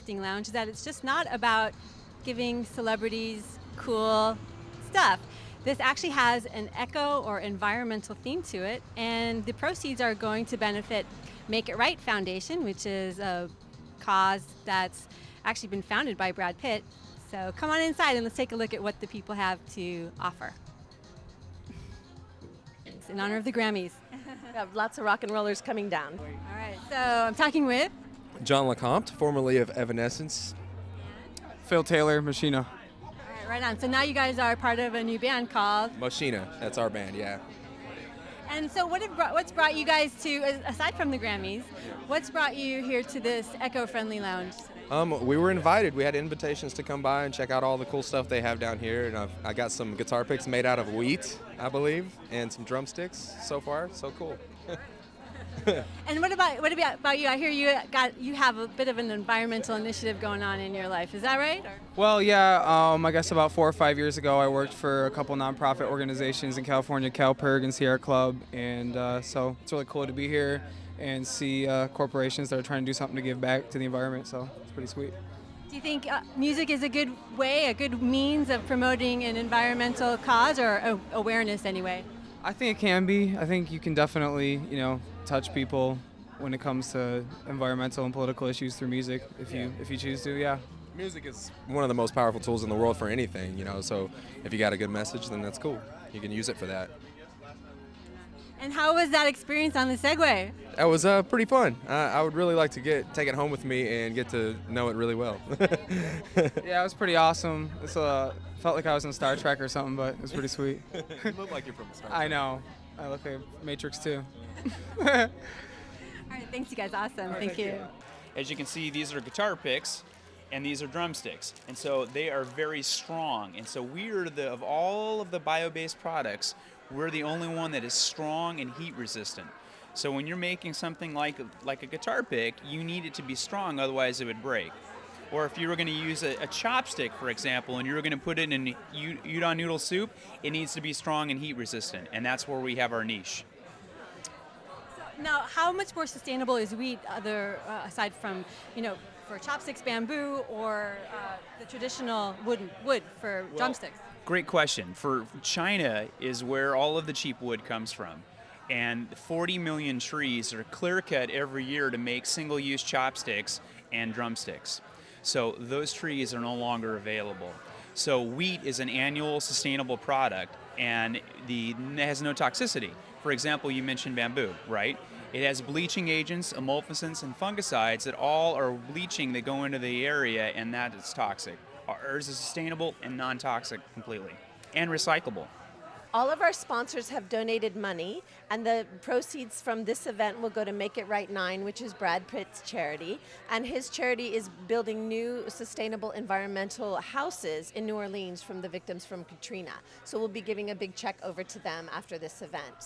Lounge is that it's just not about giving celebrities cool stuff. This actually has an eco or environmental theme to it, and the proceeds are going to benefit Make It Right Foundation, which is a cause that's actually been founded by Brad Pitt. So come on inside and let's take a look at what the people have to offer. It's in honor of the Grammys. We have lots of rock and rollers coming down. All right, so I'm talking with John LeCompte, formerly of Evanescence. Phil Taylor, Machina. All right, right on. So now you guys are part of a new band called. Moschina, that's our band, yeah. And so what's brought you guys to, aside from the Grammys, what's brought you here to this eco-friendly lounge? We were invited. We had invitations to come by and check out all the cool stuff they have down here. And I got some guitar picks made out of wheat, I believe, and some drumsticks so far. So cool. And what about you? I hear you have a bit of an environmental initiative going on in your life. Is that right? Or? Well, yeah, I guess about 4 or 5 years ago, I worked for a couple nonprofit organizations in California, CalPERG and Sierra Club, and so it's really cool to be here and see corporations that are trying to do something to give back to the environment, so it's pretty sweet. Do you think music is a good way, a good means of promoting an environmental cause or awareness anyway? I think it can be. I think you can definitely, touch people when it comes to environmental and political issues through music if you choose to, yeah. Music is one of the most powerful tools in the world for anything, so if you got a good message, then that's cool. You can use it for that. And how was that experience on the Segway? That was pretty fun. I would really like to take it home with me and get to know it really well. Yeah, it was pretty awesome. It's felt like I was in Star Trek or something, but it was pretty sweet. You look like you're from Star Trek. I know. I look like Matrix too. All right, thanks you guys. Awesome. Thank you. As you can see, these are guitar picks and these are drumsticks. And so they are very strong. And so we are of all of the bio-based products, we're the only one that is strong and heat resistant. So when you're making something like a guitar pick, you need it to be strong, otherwise it would break. Or if you were going to use a chopstick, for example, and you were going to put it in udon noodle soup, it needs to be strong and heat resistant. And that's where we have our niche. Now, how much more sustainable is wheat, aside from, for chopsticks, bamboo, or the traditional wood for drumsticks? Great question. For China is where all of the cheap wood comes from. And 40 million trees are clear cut every year to make single-use chopsticks and drumsticks. So those trees are no longer available. So wheat is an annual sustainable product and it has no toxicity. For example, you mentioned bamboo, right? It has bleaching agents, emulsifiers, and fungicides that all are bleaching that go into the area, and that is toxic. Ours is sustainable and non-toxic completely, and recyclable. All of our sponsors have donated money, and the proceeds from this event will go to Make It Right 9, which is Brad Pitt's charity. And his charity is building new sustainable environmental houses in New Orleans from the victims from Katrina. So we'll be giving a big check over to them after this event.